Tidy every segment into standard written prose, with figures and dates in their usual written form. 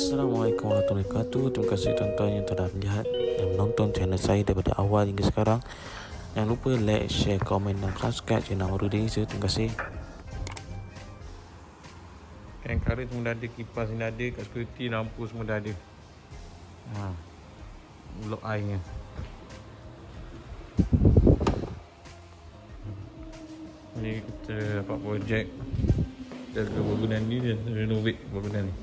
Assalamualaikum warahmatullahi wabarakatuh. Terima kasih tuan-tuan yang telah melihat dan menonton channel saya daripada awal hingga sekarang. Jangan lupa like, share, komen dan subscribe channel Amarudin Isa. Terima kasih. Kain karet semua dah ada, kipas ni dah ada, kat security lampu semua dah ada. Blok airnya. Ni kita dapat projek jaga bangunan ni dan renovate bangunan ni.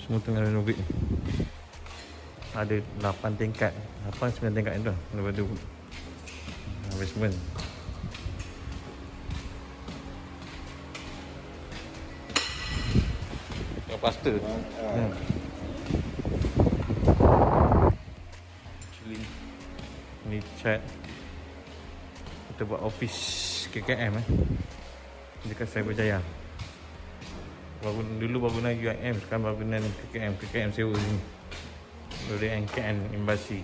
Semua tengah renovate ni. Ada 8 tingkat, 8-9 tingkat tu daripada basement. Tengah plaster. Actually ni cat kita buat office KKM dekat Cyberjaya. Dulu bangunan UIM, sekarang bangunan KKM sewa ni. Dari NKN Embassy.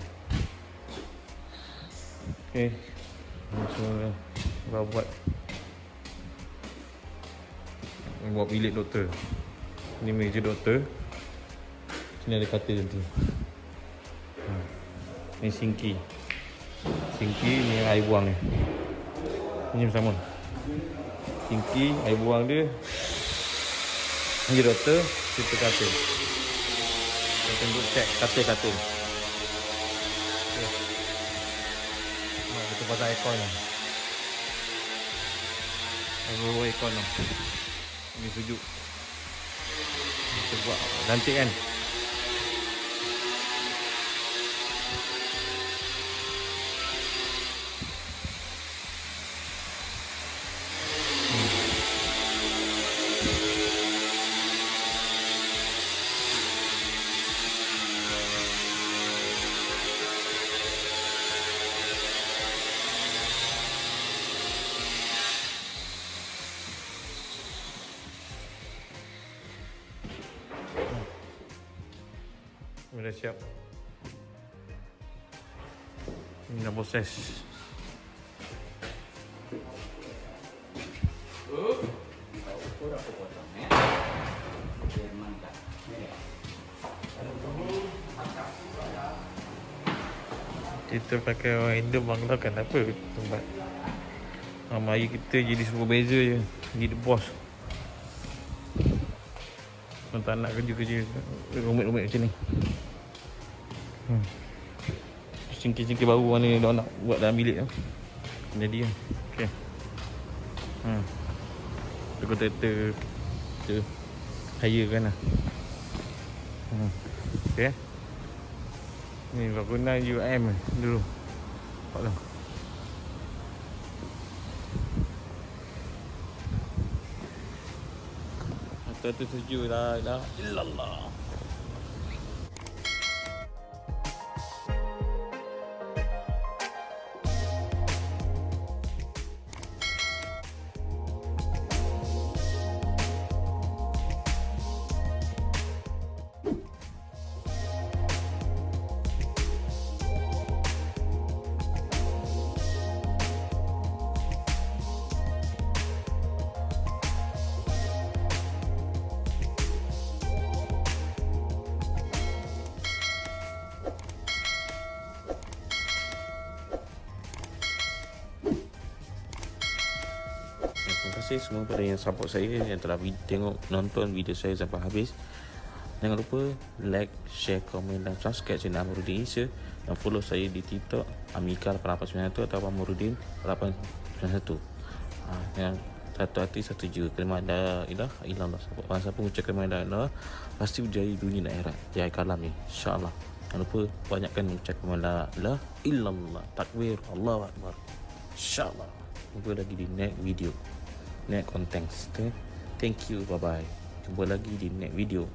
Okey. Semua buat bilik doktor. Ni meja doktor. Sini ada katil nanti. Ni sinki. Sinki ni air buang ni. Ini sama. Sinki, air buang dia. Ni doktor, kita katil. Kita tunggu cek katil-katil. Okay. Kita pasang aircon ni. Bawa aircon ni. Ini sejuk. Kita buat cantik kan. Dah siap. Ini dah proses. Kita pakai orang Indo Bangla kan apa tempat. Mari kita jadi semua beza je. Jadi bos. Kalau tak nak kerja-kerja rumit-rumit macam ni. Cingkir-cingkir baru mana dia nak buat dalam bilik tu. Jadi lah. Okay. Kita hire kan lah. Okay. Ni bangunan UIM dulu. Nampak tu. Atau setuju lah. Illallah. Terima kasih semua pada yang support saya, yang telah nonton video saya sampai habis. Jangan lupa like, share, komen dan subscribe channel Amarudin Isa. Dan follow saya di TikTok Amika8891 atau Amarudin 891. Yang satu hati satu jiwa. Kalimah la ilaha illallah. Siapa mengucap kalimah la ilaha pasti berjaya dunia dan akhirat. Di akhir kalam ni, insya-Allah. Jangan lupa banyakkan mengucap kalimah la ilaha illallah. Takbir, Allahu akbar. Insya-Allah. Jumpa lagi di next video. Next content. Thank you, bye bye. Jumpa lagi di next video.